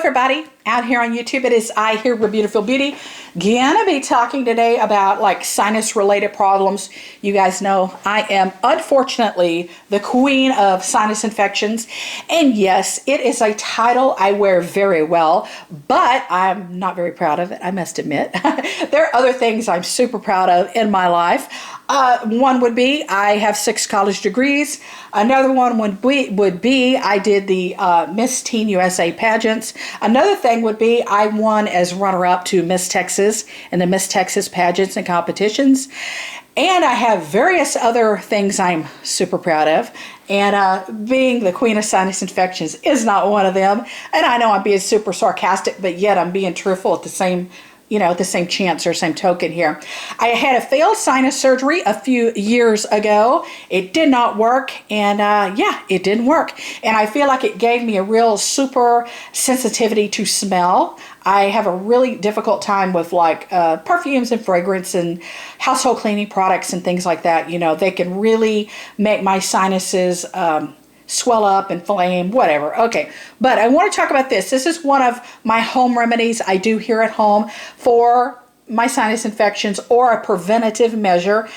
everybody out here on YouTube. It is I here with Beautiful Beauty. Gonna be talking today about like sinus related problems. You guys know I am unfortunately the queen of sinus infections, and yes, it is a title I wear very well, but I'm not very proud of it, I must admit. There are other things I'm super proud of in my life. One would be I have 6 college degrees. Another one would be I did the Miss Teen USA pageants. Another thing would be I won as runner-up to Miss Texas in the Miss Texas pageants and competitions. And I have various other things I'm super proud of. And being the queen of sinus infections is not one of them. And I know I'm being super sarcastic, but yet I'm being truthful at the same chance or same token here. I had a failed sinus surgery a few years ago. It did not work, and yeah, it didn't work. And I feel like it gave me a real super sensitivity to smell. I have a really difficult time with like perfumes and fragrance and household cleaning products and things like that. You know, they can really make my sinuses swell up, inflame, whatever. Okay, but I want to talk about this. This is one of my home remedies I do here at home for my sinus infections, or a preventative measure.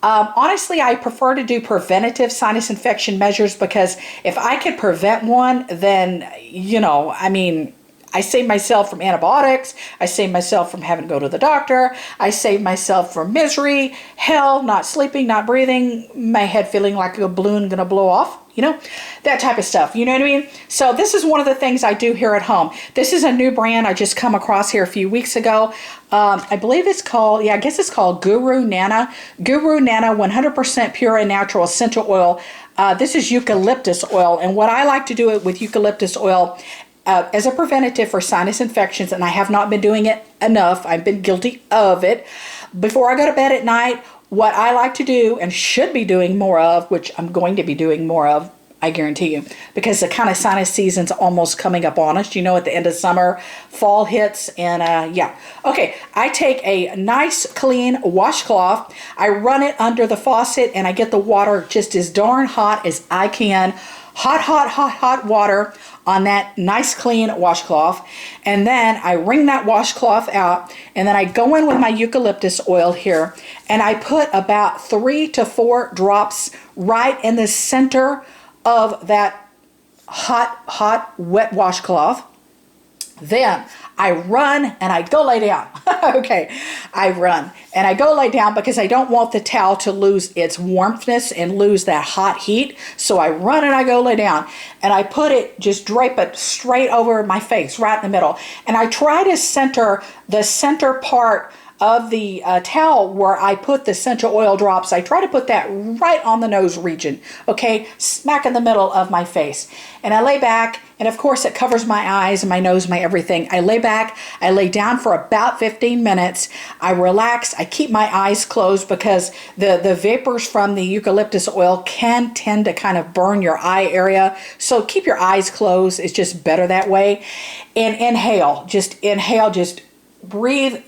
Honestly, I prefer to do preventative sinus infection measures because if I could prevent one, then, you know, I mean, I save myself from antibiotics. I save myself from having to go to the doctor. I save myself from misery, hell, not sleeping, not breathing, my head feeling like a balloon gonna blow off, you know, that type of stuff. You know what I mean? So this is one of the things I do here at home. This is a new brand I just come across here a few weeks ago. I believe it's called, yeah, I guess it's called Guru Nana. Guru Nana 100% pure and natural essential oil. This is eucalyptus oil. And what I like to do it with eucalyptus oil as a preventative for sinus infections, and I have not been doing it enough. I've been guilty of it. Before I go to bed at night, what I like to do and should be doing more of, which I'm going to be doing more of, I guarantee you, because the kind of sinus season's almost coming up on us. You know, at the end of summer, fall hits, and yeah. Okay, I take a nice clean washcloth, I run it under the faucet, and I get the water just as darn hot as I can. Hot water on that nice clean washcloth, and then I wring that washcloth out, and then I go in with my eucalyptus oil here, and I put about 3 to 4 drops right in the center of that hot wet washcloth. Then I run and I go lay down. Okay, I run and I go lay down because I don't want the towel to lose its warmthness and lose that hot heat. So I run and I go lay down, and I put it, just drape it straight over my face, right in the middle. And I try to center the center part of the towel where I put the essential oil drops. I try to put that right on the nose region, okay, smack in the middle of my face. And I lay back, and of course it covers my eyes and my nose, my everything. I lay back, I lay down for about 15 minutes. I relax, I keep my eyes closed because the vapors from the eucalyptus oil can tend to kind of burn your eye area. So keep your eyes closed, it's just better that way. And inhale, just breathe.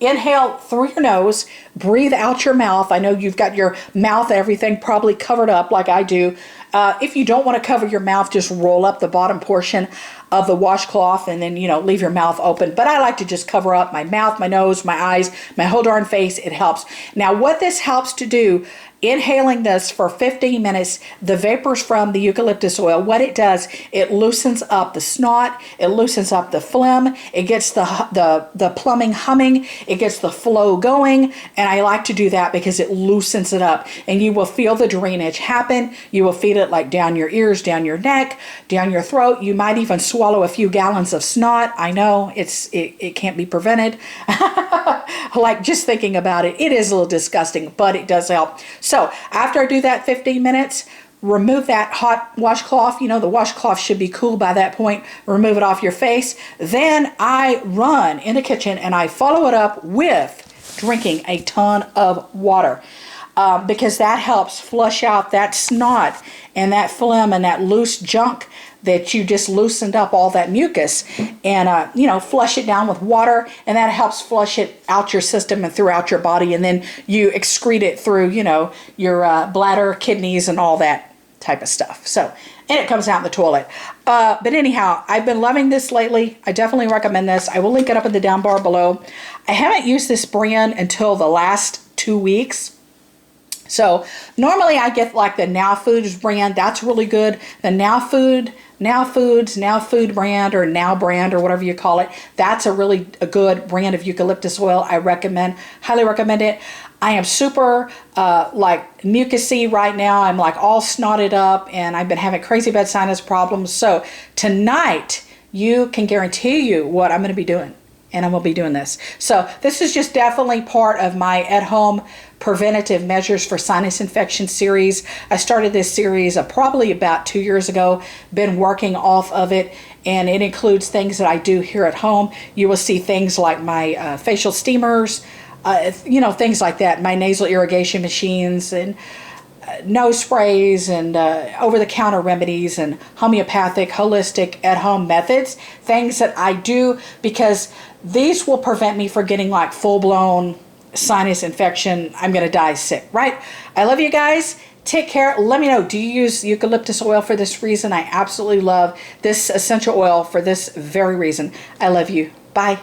Inhale through your nose, breathe out your mouth. I know you've got your mouth and everything probably covered up like I do. If you don't want to cover your mouth, just roll up the bottom portion of the washcloth and then, you know, leave your mouth open. But I like to just cover up my mouth, my nose, my eyes, my whole darn face. It helps. Now, what this helps to do, inhaling this for 15 minutes, the vapors from the eucalyptus oil, what it does, it loosens up the snot, it loosens up the phlegm, it gets the plumbing humming, it gets the flow going, and I like to do that because it loosens it up, and you will feel the drainage happen. You will feel it like down your ears, down your neck, down your throat. You might even swallow a few gallons of snot. I know it can't be prevented. Like just thinking about it, it is a little disgusting, but it does help. So after I do that 15 minutes, remove that hot washcloth. You know, the washcloth should be cool by that point. Remove it off your face. Then I run in the kitchen and I follow it up with drinking a ton of water. Because that helps flush out that snot and that phlegm and that loose junk that you just loosened up, all that mucus, and you know, flush it down with water, and that helps flush it out your system and throughout your body, and then you excrete it through, you know, your bladder, kidneys, and all that type of stuff. So, and it comes out in the toilet. But anyhow, I've been loving this lately. I definitely recommend this. I will link it up in the down bar below. I haven't used this brand until the last 2 weeks. So normally I get like the Now Foods brand. That's really good. The Now Food brand, or Now brand, or whatever you call it. That's a good brand of eucalyptus oil. I recommend, highly recommend it. I am super like mucusy right now. I'm like all snotted up, and I've been having crazy bad sinus problems. So tonight, you can guarantee you what I'm going to be doing. And I'm going to be doing this. So this is just definitely part of my at-home preventative measures for sinus infection series. I started this series probably about 2 years ago, been working off of it, and it includes things that I do here at home. You will see things like my facial steamers, things like that, my nasal irrigation machines, and nose sprays, and over-the-counter remedies, and homeopathic, holistic, at-home methods, things that I do because these will prevent me from getting like full-blown sinus infection. I'm going to die sick, right? I love you guys. Take care. Let me know, do you use eucalyptus oil for this reason? I absolutely love this essential oil for this very reason. I love you. Bye.